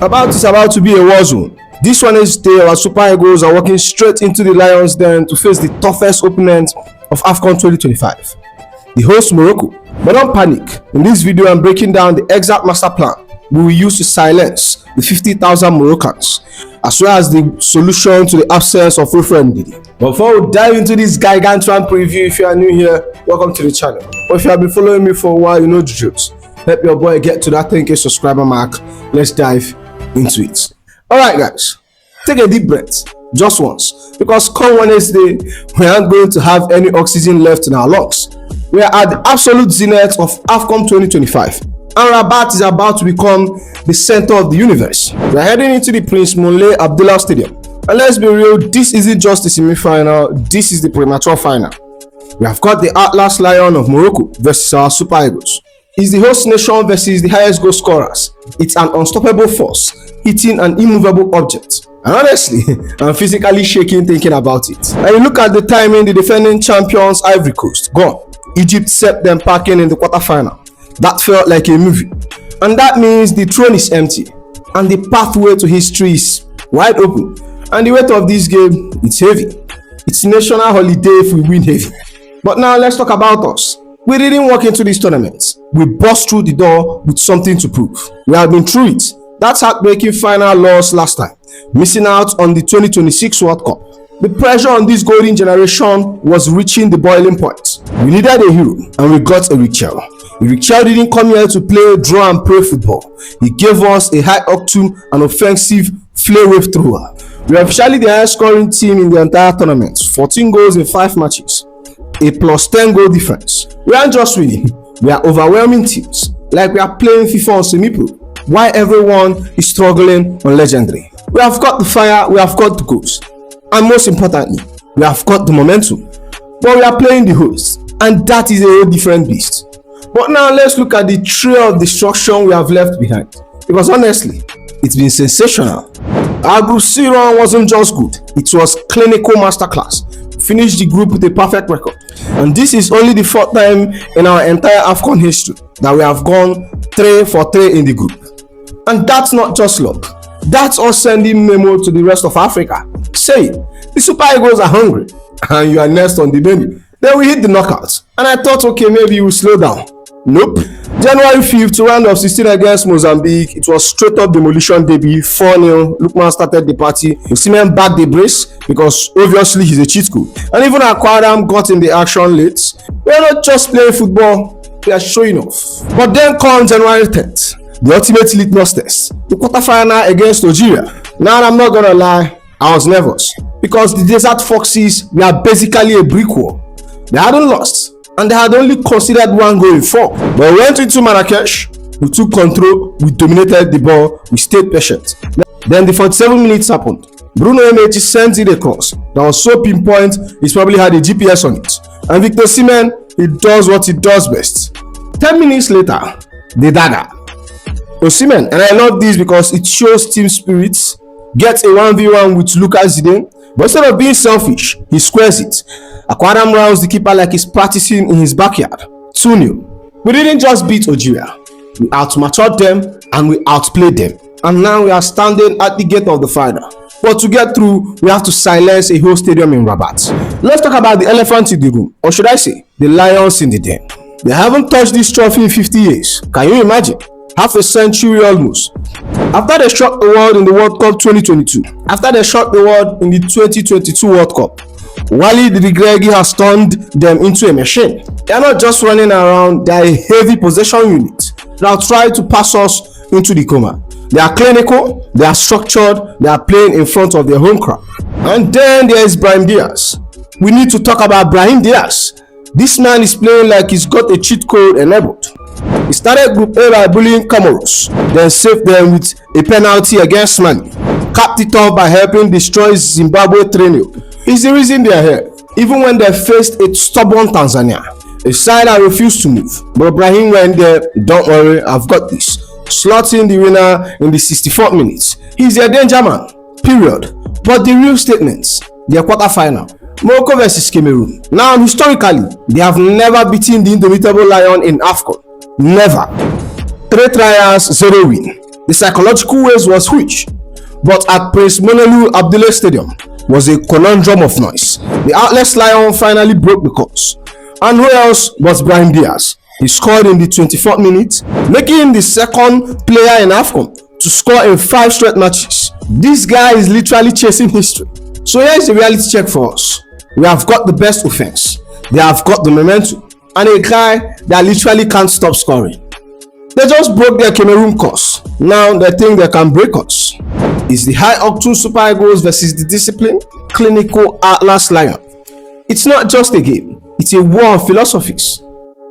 Is about to be a war zone. This Wednesday, our Super Eagles are walking straight into the Lions' den to face the toughest opponent of AFCON 2025, the host Morocco. But don't panic. In this video, I'm breaking down the exact master plan we will use to silence the 50,000 Moroccans, as well as the solution to the absence of Ndidi. But before we dive into this gargantuan preview, if you are new here, welcome to the channel. Or if you have been following me for a while, you know the drills. Help your boy get to that 10K subscriber mark. Let's dive into it. Alright guys, take a deep breath, just once, because come Wednesday, we aren't going to have any oxygen left in our lungs. We are at the absolute zenith of AFCON 2025, and Rabat is about to become the center of the universe. We are heading into the Prince Moulay Abdellah Stadium, and let's be real, this isn't just the semi-final, this is the Premature Final. We have got the Atlas Lion of Morocco versus our Super Eagles. It's the host nation versus the highest goal scorers. It's an unstoppable force, hitting an immovable object. And honestly, I'm physically shaking thinking about it. And you look at the timing, the defending champions Ivory Coast gone. Egypt set them packing in the quarterfinal. That felt like a movie. And that means the throne is empty. And the pathway to history is wide open. And the weight of this game, it's heavy. It's national holiday if we win heavy. But now let's talk about us. We didn't walk into this tournament. We burst through the door with something to prove. We have been through it. That's heartbreaking final loss last time, missing out on the 2026 World Cup. The pressure on this golden generation was reaching the boiling point. We needed a hero, and we got Eric Chell. Eric Chell didn't come here to play draw and pray football. He gave us a high-octane and offensive flare-wave thrower. We are officially the highest scoring team in the entire tournament, 14 goals in 5 matches. A +10 goal difference. We aren't just winning, we are overwhelming teams, like we are playing FIFA on semi-pro, while everyone is struggling on legendary. We have got the fire, we have got the goals, and most importantly, we have got the momentum. But we are playing the host, and that is a whole different beast. But now let's look at the trail of destruction we have left behind, because honestly, it's been sensational. Our group C run wasn't just good, it was clinical masterclass. Finished the group with a perfect record, and this is only the 4th time in our entire AFCON history that we have gone 3 for 3 in the group. And that's not just luck, that's us sending memo to the rest of Africa saying the Super Eagles are hungry and you are next on the menu. Then we hit the knockouts, and I thought, okay, maybe you will slow down. Nope. January 5th, round of 16 against Mozambique, it was straight up demolition debut, 4-0. Lookman started the party. Osimhen backed the brace because obviously he's a cheat code. And even Akor got in the action late. We are not just playing football, we are showing off. But then comes January 10th, the ultimate litmus test, the quarterfinal against Nigeria. Now I'm not gonna lie, I was nervous because the Desert Foxes were basically a brick wall. They hadn't lost, and they had only considered 1 goal in 4. But we went into Marrakesh, we took control, we dominated the ball, we stayed patient. Then the 47 minutes happened. Bruno MH sent it across. That was so pinpoint, he's probably had a GPS on it. And Victor Osimhen, he does what he does best. 10 minutes later, the dagger. Osimhen, and I love this because it shows team spirits, gets a 1v1 with Lucas Zidane, but instead of being selfish, he squares it. Akor rounds the keeper like he's practicing in his backyard. 2-0. We didn't just beat Nigeria, we outmatured them and we outplayed them. And now we are standing at the gate of the final. But to get through, we have to silence a whole stadium in Rabat. Let's talk about the elephant in the room, or should I say, the lions in the den. They haven't touched this trophy in 50 years. Can you imagine? Half a century almost. After they shocked the world in the World Cup 2022, after they shocked the world in the 2022 World Cup, Walid Regragui has turned them into a machine. They are not just running around, they are a heavy possession unit that will try to pass us into the coma. They are clinical, they are structured, they are playing in front of their home crowd. And then there is Brahim Diaz. We need to talk about Brahim Diaz. This man is playing like he's got a cheat code enabled. He started Group A by bullying Comoros, then saved them with a penalty against Mali, capped it off by helping destroy Zimbabwe 3-0. He's the reason they are here, even when they faced a stubborn Tanzania, a side that refused to move. But Brahim went there, don't worry, I've got this, slotting the winner in the 64th minute. He's a danger man, period. But the real statements, their quarterfinal, Morocco versus Cameroon. Now, historically, they have never beaten the indomitable lion in AFCON. Never. 3 trials, 0 win. The psychological waves was huge, but at Prince Moulay Abdellah Stadium was a conundrum of noise. The Atlas Lion finally broke the curse. And who else but Brahim Diaz? He scored in the 24th minute, making him the second player in AFCON to score in 5 straight matches. This guy is literally chasing history. So here is a reality check for us. We have got the best offense, they have got the momentum, and a guy that literally can't stop scoring. They just broke their Cameroon course. Now they think they can break us. It's the high octane Super Eagles versus the disciplined, clinical Atlas Lion. It's not just a game, it's a war of philosophies.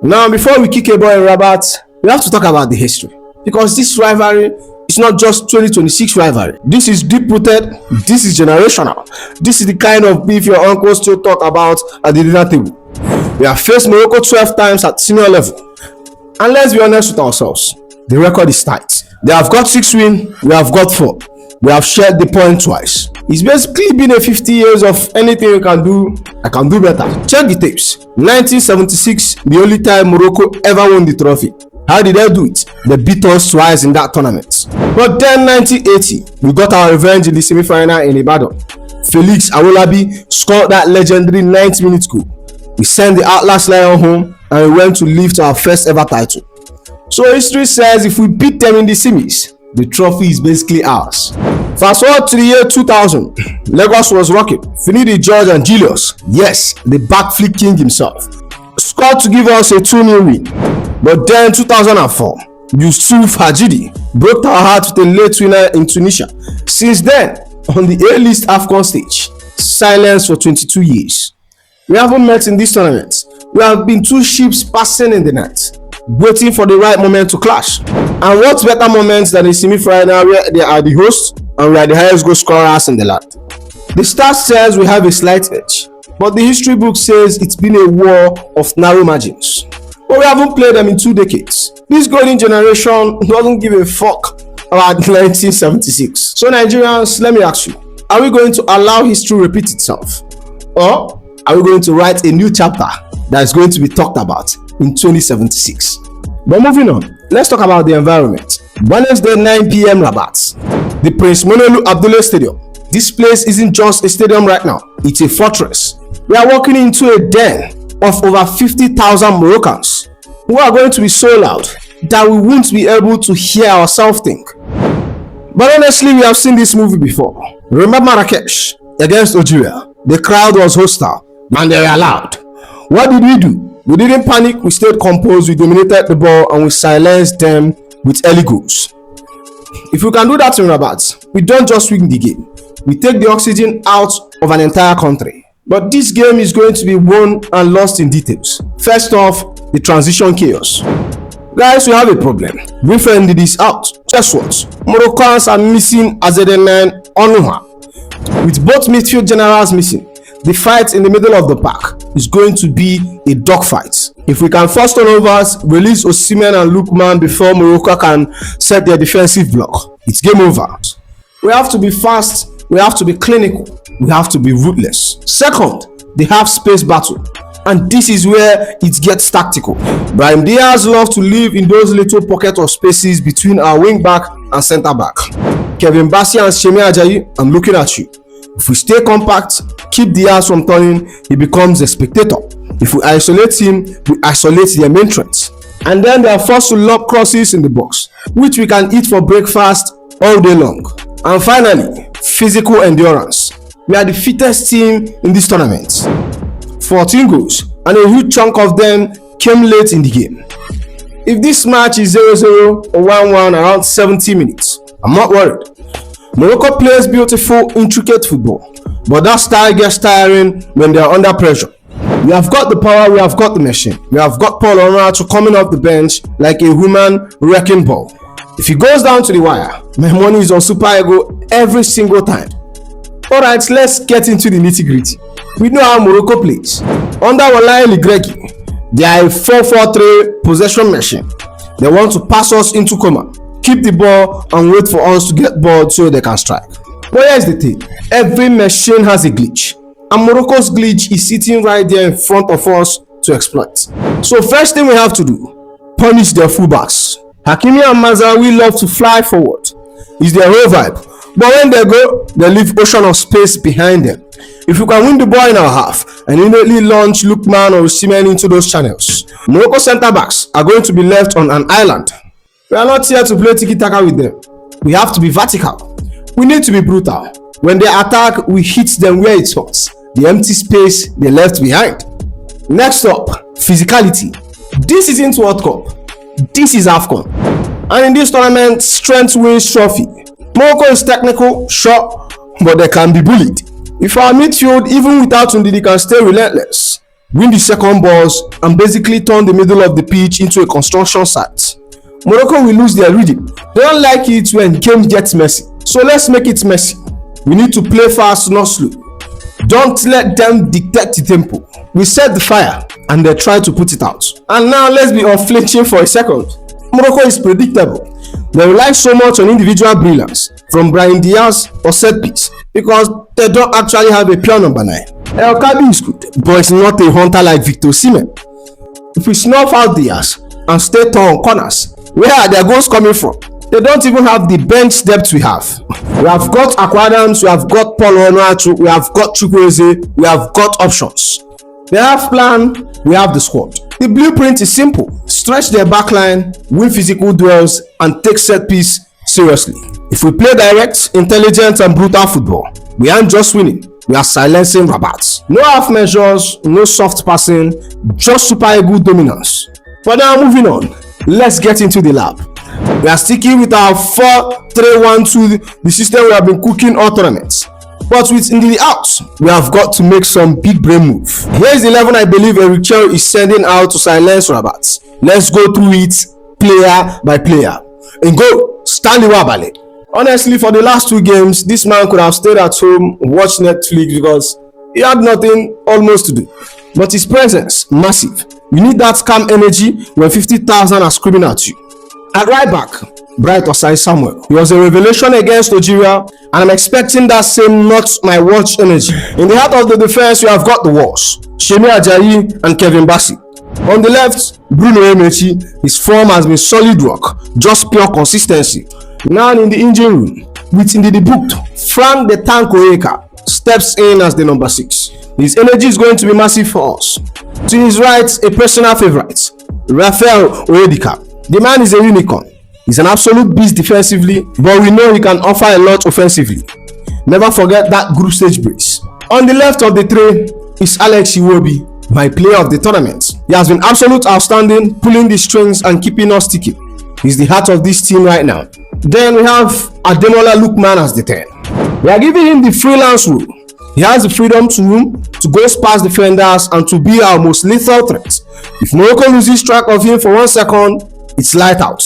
Now, before we kick a ball in Rabat, we have to talk about the history, because this rivalry is not just 2026 rivalry. This is deep-rooted, this is generational. This is the kind of beef your uncle still talk about at the dinner table. We have faced Morocco 12 times at senior level. And let's be honest with ourselves, the record is tight. They have got 6 wins, we have got 4. We have shared the point twice. It's basically been a 50 years of anything you can do, I can do better. Check the tapes. 1976, the only time Morocco ever won the trophy. How did they do it? They beat us twice in that tournament. But then 1980, we got our revenge in the semi-final in Ibadan. Felix Awolabi scored that legendary 90-minute goal. We sent the Atlas Lion home and we went to lift our first ever title. So history says if we beat them in the semis, the trophy is basically ours. Fast forward to the year 2000, Lagos was rocking. Finidi George and Julius, yes, the backflip king himself, scored to give us a 2-0 win. But then 2004, Yusuf Hajidi broke our hearts with a late winner in Tunisia. Since then, on the A-list AFCON stage, silence for 22 years. We haven't met in this tournament. We have been 2 ships passing in the night, waiting for the right moment to clash. And what better moments than a semi-final where they are the hosts and we are the highest goal scorers in the land. The stats says we have a slight edge, but the history book says it's been a war of narrow margins. But we haven't played them in 2 decades. This golden generation doesn't give a fuck about 1976. So Nigerians, let me ask you, are we going to allow history repeat itself? Or are we going to write a new chapter that is going to be talked about in 2076? But moving on, let's talk about the environment. Wednesday 9 p.m. Rabat, the Prince Moulay Abdellah Stadium. This place isn't just a stadium right now, it's a fortress. We are walking into a den of over 50,000 Moroccans who are going to be so loud that we won't be able to hear ourselves think. But honestly, we have seen this movie before. Remember Marrakesh against Algeria? The crowd was hostile and they were loud. What did we do? We didn't panic, we stayed composed, we dominated the ball and we silenced them with early goals. If we can do that in Rabat, we don't just win the game, we take the oxygen out of an entire country. But this game is going to be won and lost in details. First off, the transition chaos. Guys, we have a problem. Referee Ndidi is out. Guess what? Moroccans are missing Azeden Onuha. With both midfield generals missing, the fight in the middle of the park is going to be a dogfight. If we can force turnovers, release Osimhen and Lookman before Morocco can set their defensive block, it's game over. We have to be fast, we have to be clinical, we have to be ruthless. Second, the half-space battle. And this is where it gets tactical. Brahim Diaz loves to live in those little pockets of spaces between our wing back and centre back. Kevin Bassey and Shemi Ajayi, I'm looking at you. If we stay compact, keep Diaz from turning, he becomes a spectator. If we isolate him, we isolate their main threats. And then they are forced to lob crosses in the box, which we can eat for breakfast all day long. And finally, physical endurance. We are the fittest team in this tournament. 14 goals, and a huge chunk of them came late in the game. If this match is 0-0 or 1-1 around 70 minutes, I'm not worried. Morocco plays beautiful, intricate football, but that style gets tiring when they are under pressure. We have got the power, we have got the machine. We have got Paul Onuachu coming off the bench like a human wrecking ball. If he goes down to the wire, my money is on Super Eagles every single time. Alright, let's get into the nitty-gritty. We know how Morocco plays. Under Walid Regragui, they are a 4-4-3 possession machine. They want to pass us into coma, keep the ball and wait for us to get bored so they can strike. But here's the thing, every machine has a glitch, and Morocco's glitch is sitting right there in front of us to exploit. So first thing we have to do, punish their fullbacks. Hakimi and Mazraoui love to fly forward. It's their whole vibe. But when they go, they leave ocean of space behind them. If you can win the ball in our half and immediately launch Lookman or Osimhen into those channels, Morocco centre-backs are going to be left on an island. We are not here to play tiki-taka with them. We have to be vertical. We need to be brutal. When they attack, we hit them where it hurts, the empty space they left behind. Next up, physicality. This isn't World Cup. This is AFCON. And in this tournament, strength wins trophy. Morocco is technical, sure, but they can be bullied. If our midfield, even without Ndidi, can stay relentless, win the second balls, and basically turn the middle of the pitch into a construction site, Morocco will lose their rhythm. They don't like it when games get messy. So let's make it messy. We need to play fast, not slow. Don't let them dictate the tempo. We set the fire and they try to put it out. And now let's be unflinching for a second. Morocco is predictable. They rely so much on individual brilliance from Brahim Diaz or set piece because they don't actually have a pure number 9. El Kabi is good, but it's not a hunter like Victor Osimhen. If we snuff out Diaz and stay tall on corners, where are their goals coming from? They don't even have the bench depth we have. We have got Akor, we have got Paul Onuachu, we have got Chukwueze, we have got options. They have plan, we have the squad. The blueprint is simple. Stretch their backline, win physical duels, and take set piece seriously. If we play direct, intelligent, and brutal football, we aren't just winning, we are silencing Rabat. No half measures, no soft passing, just super good dominance. For now, moving on, let's get into the lab. We are sticking with our 4-3-1-2, the system we have been cooking all tournaments. But with Ndidi out, we have got to make some big brain move. Here is the 11 I believe Eric is sending out to silence Rabat. Let's go through it player by player. And go, Stanley Wabale. Honestly, for the last 2 games, this man could have stayed at home, watched Netflix because he had nothing almost to do. But his presence, massive. You need that calm energy when 50,000 are screaming at you. At right back, Bright Osai Samuel. He was a revelation against Nigeria, and I'm expecting that same not my watch energy. In the heart of the defense, you have got the walls, Shemi Ajayi and Kevin Bassi. On the left, Bruno Emechi. His form has been solid rock, just pure consistency. Now in the engine room, with Ndidi booked, Frank the Tank Onyeka steps in as the number 6. His energy is going to be massive for us. To his right, a personal favorite, Rafael Onyedika. The man is a unicorn. He's an absolute beast defensively, but we know he can offer a lot offensively. Never forget that group stage brace. On the left of the tray is Alex Iwobi, my player of the tournament. He has been absolute outstanding, pulling the strings and keeping us ticking. He's the heart of this team right now. Then we have Ademola Lookman as the 10. We are giving him the freelance rule. He has the freedom to go past defenders and to be our most lethal threat. If Morocco loses track of him for 1 second, it's light out.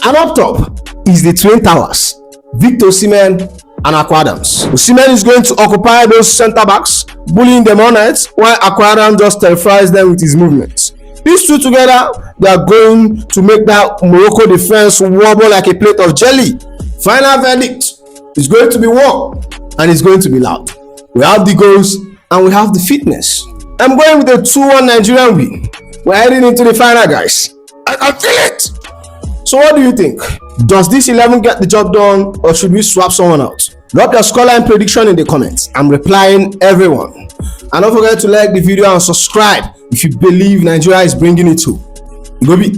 And up top is the Twin Towers, Victor Osimhen and Akor. Osimhen is going to occupy those centre backs, bullying them all night, while Akor just terrifies them with his movements. These two together, they are going to make that Morocco defense wobble like a plate of jelly. Final verdict: it's going to be war and it's going to be loud. We have the goals and we have the fitness. I'm going with a 2-1 Nigerian win. We're heading into the final, guys. I can feel it. So what do you think? Does this 11 get the job done, or should we swap someone out? Drop your scoreline prediction in the comments. I'm replying everyone. And don't forget to like the video and subscribe if you believe Nigeria is bringing it to. Go be.